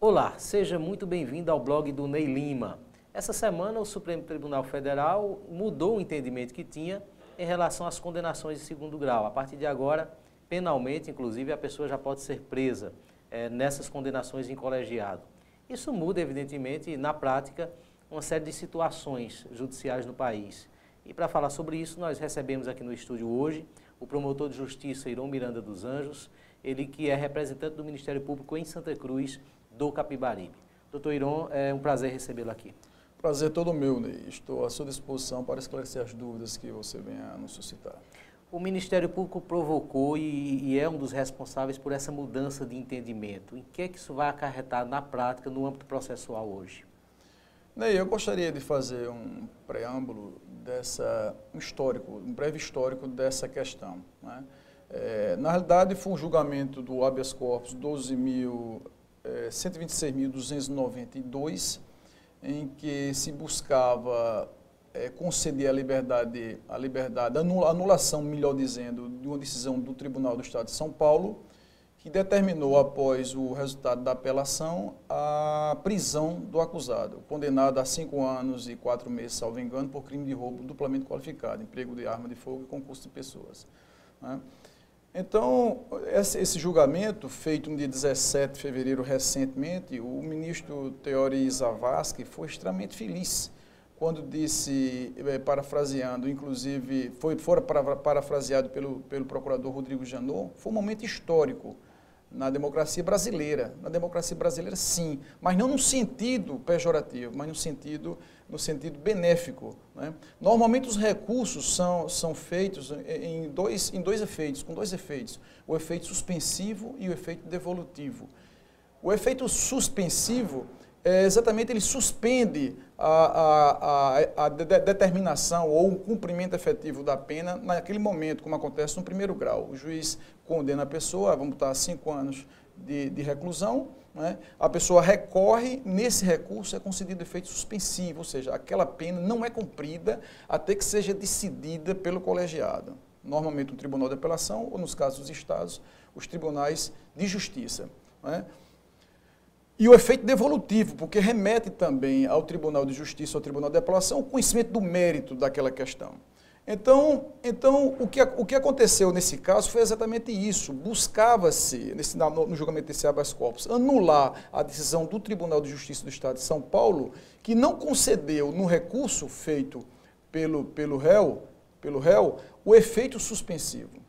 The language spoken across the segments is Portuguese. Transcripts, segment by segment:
Olá, seja muito bem-vindo ao blog do Ney Lima. Essa semana o Supremo Tribunal Federal mudou o entendimento que tinha em relação às condenações de segundo grau. A partir de agora, penalmente, inclusive, a pessoa já pode ser presa nessas condenações em colegiado. Isso muda, evidentemente, na prática, uma série de situações judiciais no país. E para falar sobre isso, nós recebemos aqui no estúdio hoje o promotor de justiça Iron Miranda dos Anjos, ele que é representante do Ministério Público em Santa Cruz do Capibaribe. Doutor Iron, é um prazer recebê-lo aqui. Prazer todo meu, Ney. Estou à sua disposição para esclarecer as dúvidas que você venha a nos suscitar. O Ministério Público provocou e é um dos responsáveis por essa mudança de entendimento. Em que é que isso vai acarretar na prática, no âmbito processual hoje? Ney, eu gostaria de fazer um preâmbulo um breve histórico dessa questão, né? Na realidade, foi um julgamento do habeas corpus 126.292, em que se buscava conceder a anulação, melhor dizendo, de uma decisão do Tribunal do Estado de São Paulo, que determinou, após o resultado da apelação, a prisão do acusado, condenado a 5 anos e 4 meses, salvo engano, por crime de roubo duplamente qualificado, emprego de arma de fogo e concurso de pessoas, né? Então, esse julgamento, feito no dia 17 de fevereiro recentemente, o ministro Teori Zavascki foi extremamente feliz quando disse, parafraseando, inclusive, fora parafraseado pelo procurador Rodrigo Janot, foi um momento histórico na democracia brasileira. Na democracia brasileira, sim, mas não no sentido pejorativo, mas no sentido benéfico, né? Normalmente os recursos são feitos com dois efeitos, o efeito suspensivo e o efeito devolutivo. O efeito suspensivo exatamente, ele suspende a determinação ou o cumprimento efetivo da pena naquele momento, como acontece no primeiro grau. O juiz condena a pessoa, vamos botar 5 anos de reclusão, né? A pessoa recorre, nesse recurso é concedido efeito suspensivo, ou seja, aquela pena não é cumprida até que seja decidida pelo colegiado. Normalmente um tribunal de apelação ou, nos casos dos estados, os tribunais de justiça, né? E o efeito devolutivo, porque remete também ao Tribunal de Justiça, ao Tribunal de Apelação, o conhecimento do mérito daquela questão. Então o que aconteceu nesse caso foi exatamente isso. Buscava-se, no julgamento desse habeas corpus, anular a decisão do Tribunal de Justiça do Estado de São Paulo, que não concedeu, no recurso feito pelo réu, o efeito suspensivo,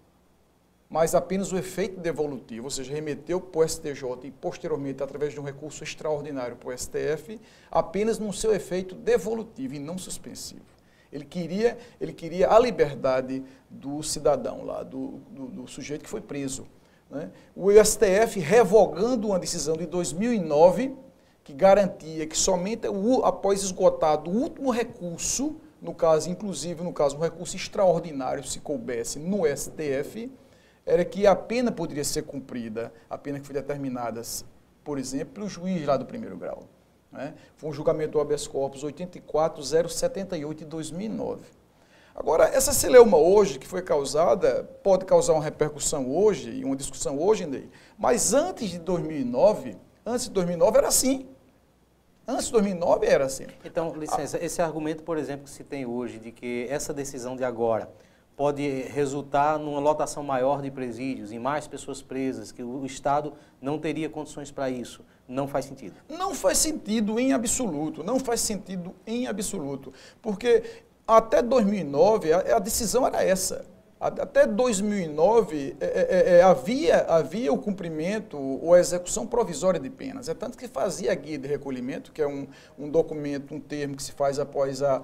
mas apenas o efeito devolutivo, ou seja, remeteu para o STJ e posteriormente, através de um recurso extraordinário para o STF, apenas no seu efeito devolutivo e não suspensivo. Ele queria a liberdade do cidadão lá, do sujeito que foi preso, né? O STF revogando uma decisão de 2009 que garantia que somente após esgotado o último recurso, no caso, um recurso extraordinário, se coubesse no STF, era que a pena poderia ser cumprida, a pena que foi determinada, por exemplo, pelo juiz lá do primeiro grau, né? Foi um julgamento do habeas corpus 84078 de 2009. Agora, essa celeuma hoje, que foi causada, pode causar uma repercussão hoje, e uma discussão hoje, Ney, mas antes de 2009 era assim. Antes de 2009 era assim. Então, licença, esse argumento, por exemplo, que se tem hoje, de que essa decisão de agora pode resultar numa lotação maior de presídios, em mais pessoas presas, que o Estado não teria condições para isso, não faz sentido? Não faz sentido em absoluto, porque até 2009 a decisão era essa. Até 2009 havia o cumprimento ou a execução provisória de penas. É tanto que fazia a guia de recolhimento, que é um documento, um termo que se faz após a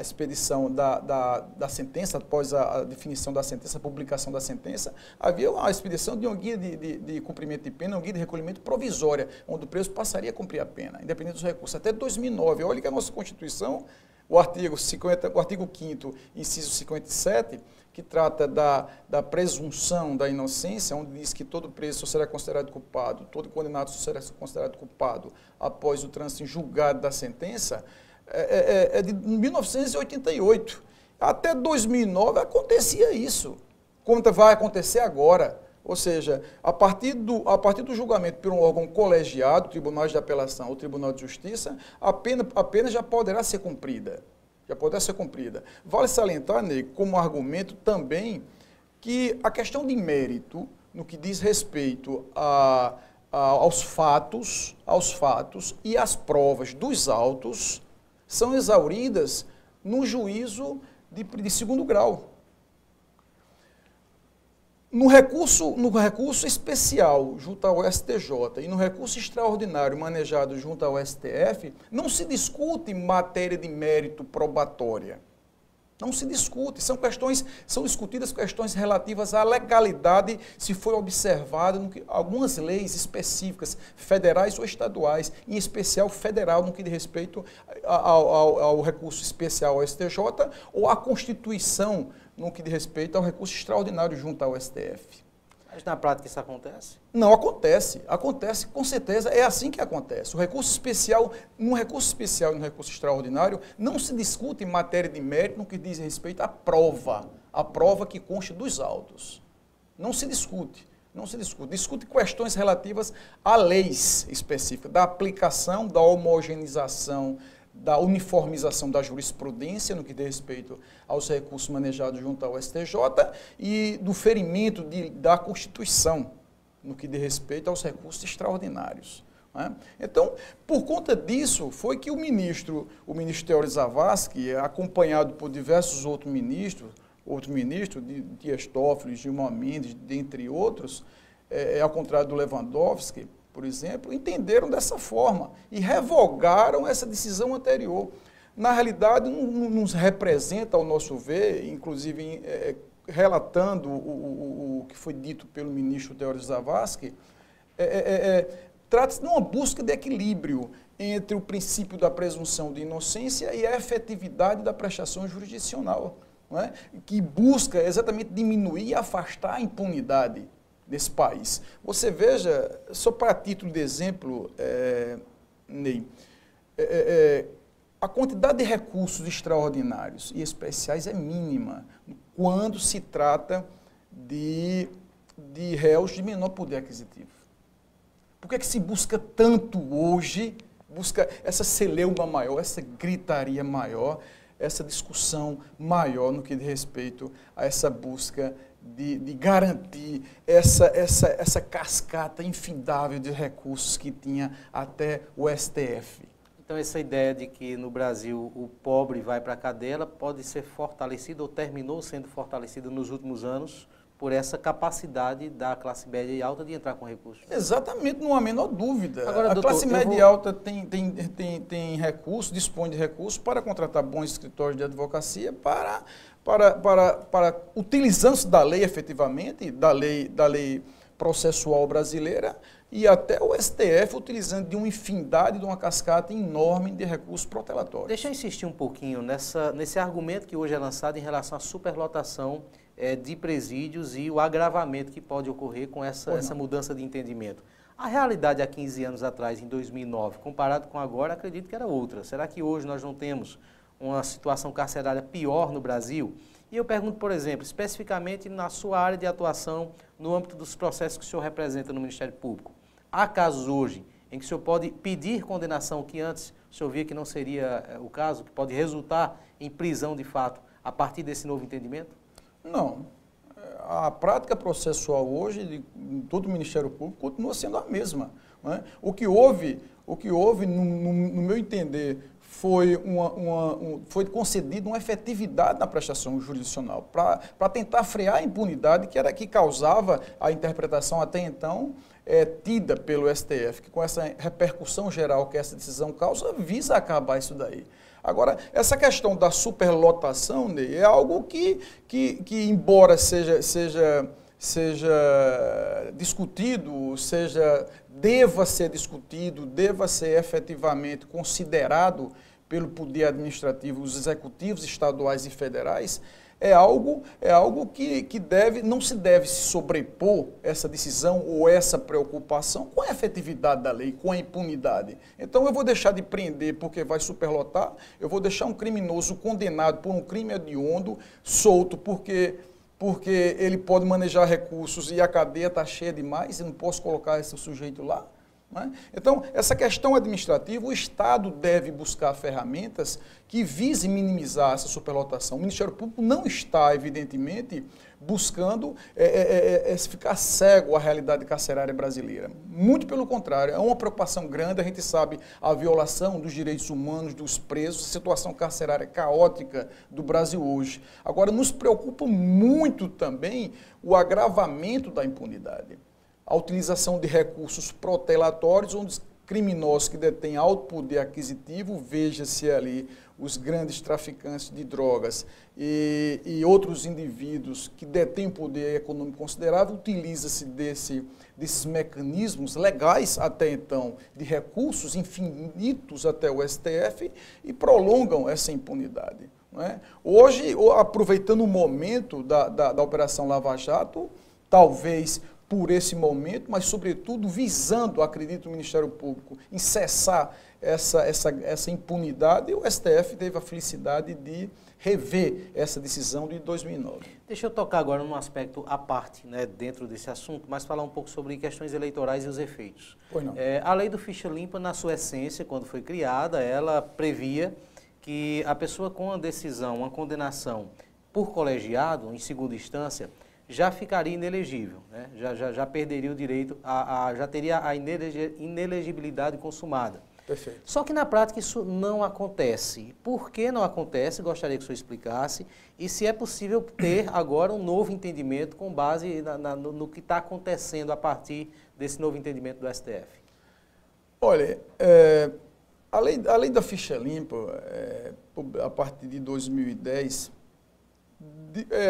expedição da sentença, após a definição da sentença, a publicação da sentença, havia a expedição de uma guia de cumprimento de pena, uma guia de recolhimento provisória, onde o preso passaria a cumprir a pena, independente dos recursos. Até 2009, olha que a nossa Constituição, o artigo 5º, inciso 57, que trata da presunção da inocência, onde diz que todo preso só será considerado culpado, todo condenado só será considerado culpado após o trânsito em julgado da sentença, é de 1988. Até 2009 acontecia isso, como vai acontecer agora. Ou seja, a partir do julgamento por um órgão colegiado, Tribunal de Apelação ou Tribunal de Justiça, a pena já poderá ser cumprida. Já poderá ser cumprida. Vale salientar, Ney, como argumento também, que a questão de mérito, no que diz respeito aos fatos e às provas dos autos, são exauridas no juízo de segundo grau. No recurso especial junto ao STJ e no recurso extraordinário manejado junto ao STF, não se discute matéria de mérito probatória. Não se discute. São discutidas questões relativas à legalidade, se foi observado algumas leis específicas, federais ou estaduais, em especial federal, no que diz respeito ao recurso especial ao STJ, ou à Constituição, no que diz respeito ao recurso extraordinário junto ao STF. Mas na prática isso acontece? Não acontece. Acontece, com certeza, é assim que acontece. No recurso especial e no recurso extraordinário, não se discute em matéria de mérito no que diz respeito à prova. A prova que consta dos autos. Não se discute. Não se discute. Discute questões relativas a leis específicas, da aplicação, da homogeneização, da uniformização da jurisprudência no que diz respeito aos recursos manejados junto ao STJ e do ferimento da Constituição no que diz respeito aos recursos extraordinários. Né? Então, por conta disso, foi que o ministro Teori Zavascki, acompanhado por diversos outros ministros, Dias Toffoli, Gilmar Mendes, dentre outros, ao contrário do Lewandowski, por exemplo, entenderam dessa forma e revogaram essa decisão anterior. Na realidade, não nos representa, ao nosso ver, inclusive relatando o que foi dito pelo ministro Teori Zavascki, trata-se de uma busca de equilíbrio entre o princípio da presunção de inocência e a efetividade da prestação jurisdicional, não é? Que busca exatamente diminuir e afastar a impunidade desse país. Você veja, só para título de exemplo, Ney, a quantidade de recursos extraordinários e especiais é mínima quando se trata de réus de menor poder aquisitivo. Por que é que se busca tanto hoje, busca essa celeuma maior, essa gritaria maior, essa discussão maior no que diz respeito a essa busca de garantir essa cascata infindável de recursos que tinha até o STF. Então, essa ideia de que no Brasil o pobre vai para a cadeia, ela pode ser fortalecida ou terminou sendo fortalecida nos últimos anos por essa capacidade da classe média e alta de entrar com recursos. Exatamente, não há a menor dúvida. Agora, a doutor, classe média e alta tem recursos, dispõe de recursos para contratar bons escritórios de advocacia para utilizando-se da lei efetivamente, da lei processual brasileira, e até o STF utilizando de uma infinidade, de uma cascata enorme de recursos protelatórios. Deixa eu insistir um pouquinho nesse argumento que hoje é lançado em relação à superlotação de presídios e o agravamento que pode ocorrer com essa mudança de entendimento. A realidade há 15 anos atrás, em 2009, comparado com agora, acredito que era outra. Será que hoje nós não temos uma situação carcerária pior no Brasil? E eu pergunto, por exemplo, especificamente na sua área de atuação, no âmbito dos processos que o senhor representa no Ministério Público. Há casos hoje em que o senhor pode pedir condenação que antes o senhor via que não seria o caso, que pode resultar em prisão de fato a partir desse novo entendimento? Não. A prática processual hoje de todo o Ministério Público continua sendo a mesma. Não é? O que houve, no meu entender, foi concedida uma efetividade na prestação jurisdicional para tentar frear a impunidade que causava a interpretação até então tida pelo STF, que com essa repercussão geral que essa decisão causa, visa acabar isso daí. Agora, essa questão da superlotação, Ney, é algo que embora seja discutido, deva ser discutido, deva ser efetivamente considerado pelo poder administrativo, os executivos estaduais e federais, é algo que não se deve se sobrepor essa decisão ou essa preocupação com a efetividade da lei, com a impunidade. Então eu vou deixar de prender porque vai superlotar, eu vou deixar um criminoso condenado por um crime hediondo, solto porque porque ele pode manejar recursos e a cadeia está cheia demais e não posso colocar esse sujeito lá. Né? Então, essa questão administrativa, o Estado deve buscar ferramentas que visem minimizar essa superlotação. O Ministério Público não está, evidentemente, buscando ficar cego à realidade carcerária brasileira. Muito pelo contrário, é uma preocupação grande, a gente sabe a violação dos direitos humanos dos presos, a situação carcerária caótica do Brasil hoje. Agora, nos preocupa muito também o agravamento da impunidade. A utilização de recursos protelatórios, onde os criminosos que detêm alto poder aquisitivo, veja-se ali os grandes traficantes de drogas e outros indivíduos que detêm poder econômico considerável, utiliza-se desses mecanismos legais até então, de recursos infinitos até o STF e prolongam essa impunidade. Não é? Hoje, aproveitando o momento da Operação Lava Jato, talvez por esse momento, mas, sobretudo, visando, acredito, o Ministério Público em cessar essa impunidade, o STF teve a felicidade de rever essa decisão de 2009. Deixa eu tocar agora num aspecto à parte, né, dentro desse assunto, mas falar um pouco sobre questões eleitorais e os efeitos. Pois não. A lei do ficha limpa, na sua essência, quando foi criada, ela previa que a pessoa com uma decisão, uma condenação por colegiado, em segunda instância, já ficaria inelegível, né? já perderia o direito, já teria a inelegibilidade consumada. Perfeito. Só que na prática isso não acontece. Por que não acontece? Gostaria que o senhor explicasse. E se é possível ter agora um novo entendimento com base no que está acontecendo a partir desse novo entendimento do STF. Olha, a lei da ficha limpa, a partir de 2010,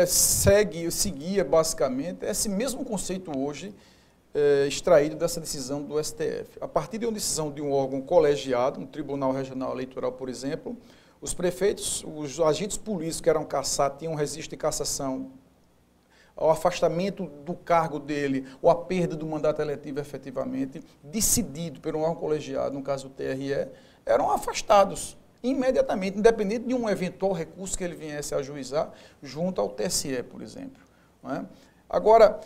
seguia basicamente esse mesmo conceito hoje extraído dessa decisão do STF. A partir de uma decisão de um órgão colegiado, um Tribunal Regional Eleitoral, por exemplo, os prefeitos, os agentes políticos que eram cassados, tinham registro de cassação, o afastamento do cargo dele, ou a perda do mandato eletivo efetivamente, decidido por um órgão colegiado, no caso do TRE, eram afastados imediatamente, independente de um eventual recurso que ele viesse a ajuizar junto ao TSE, por exemplo. Não é? Agora,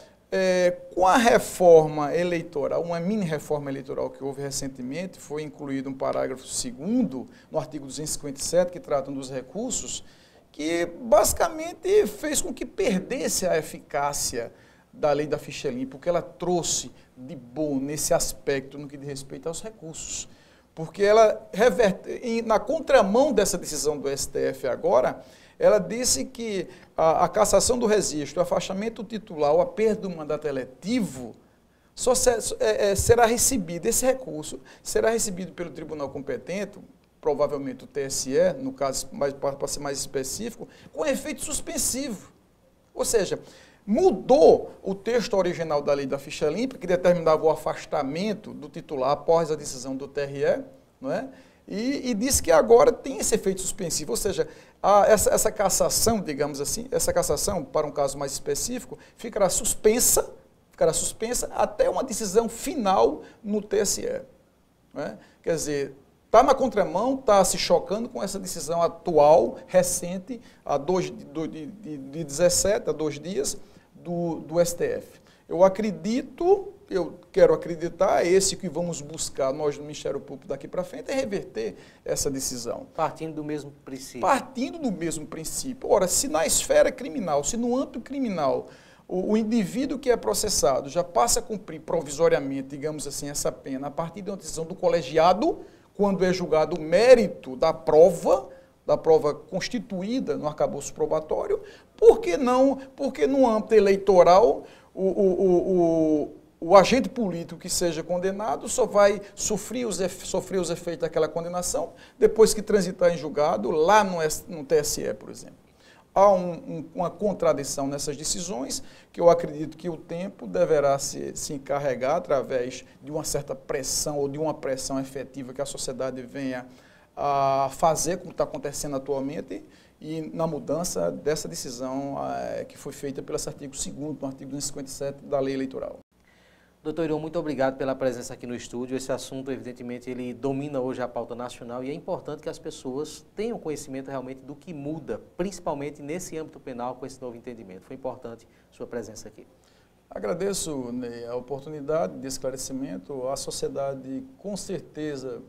com a reforma eleitoral, uma mini-reforma eleitoral que houve recentemente, foi incluído um parágrafo 2º no artigo 257, que trata dos recursos, que basicamente fez com que perdesse a eficácia da lei da ficha limpa, porque ela trouxe de bom nesse aspecto no que diz respeito aos recursos. Porque ela reverte, na contramão dessa decisão do STF agora, ela disse que a cassação do registro, o afastamento titular ou a perda do mandato eletivo só será recebido, esse recurso será recebido pelo tribunal competente, provavelmente o TSE, no caso, para ser mais específico, com efeito suspensivo. Ou seja, mudou o texto original da lei da ficha limpa, que determinava o afastamento do titular após a decisão do TRE, não é? E disse que agora tem esse efeito suspensivo, ou seja, essa cassação, digamos assim, essa cassação, para um caso mais específico, ficará suspensa até uma decisão final no TSE. Não é? Quer dizer, está na contramão, está se chocando com essa decisão atual, recente, de 17 a 2 dias, do STF. Eu quero acreditar, esse que vamos buscar nós no Ministério Público daqui para frente, é reverter essa decisão. Partindo do mesmo princípio. Partindo do mesmo princípio. Ora, se na esfera criminal, se no âmbito criminal, o indivíduo que é processado já passa a cumprir provisoriamente, digamos assim, essa pena, a partir de uma decisão do colegiado, quando é julgado o mérito da prova constituída no arcabouço probatório, por que no âmbito eleitoral o agente político que seja condenado só vai sofrer os efeitos daquela condenação depois que transitar em julgado lá no TSE, por exemplo? Há uma contradição nessas decisões que eu acredito que o tempo deverá se encarregar através de uma certa pressão ou de uma pressão efetiva que a sociedade venha a fazer, como está acontecendo atualmente, e na mudança dessa decisão que foi feita pelo artigo 2º, no artigo 257 da lei eleitoral. Doutor Iron, muito obrigado pela presença aqui no estúdio. Esse assunto, evidentemente, ele domina hoje a pauta nacional e é importante que as pessoas tenham conhecimento realmente do que muda, principalmente nesse âmbito penal com esse novo entendimento. Foi importante sua presença aqui. Agradeço, Ney, a oportunidade de esclarecimento. A sociedade, com certeza,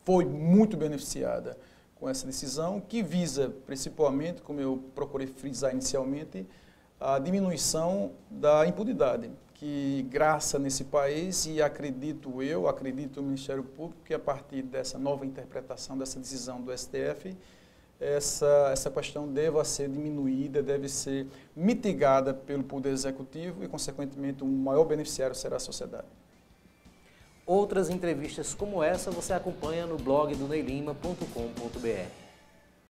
foi muito beneficiada com essa decisão, que visa, principalmente, como eu procurei frisar inicialmente, a diminuição da impunidade, que graça nesse país, e acredito o Ministério Público, que a partir dessa nova interpretação, dessa decisão do STF, essa questão deva ser diminuída, deve ser mitigada pelo Poder Executivo e, consequentemente, um maior beneficiário será a sociedade. Outras entrevistas como essa você acompanha no blog do neylima.com.br.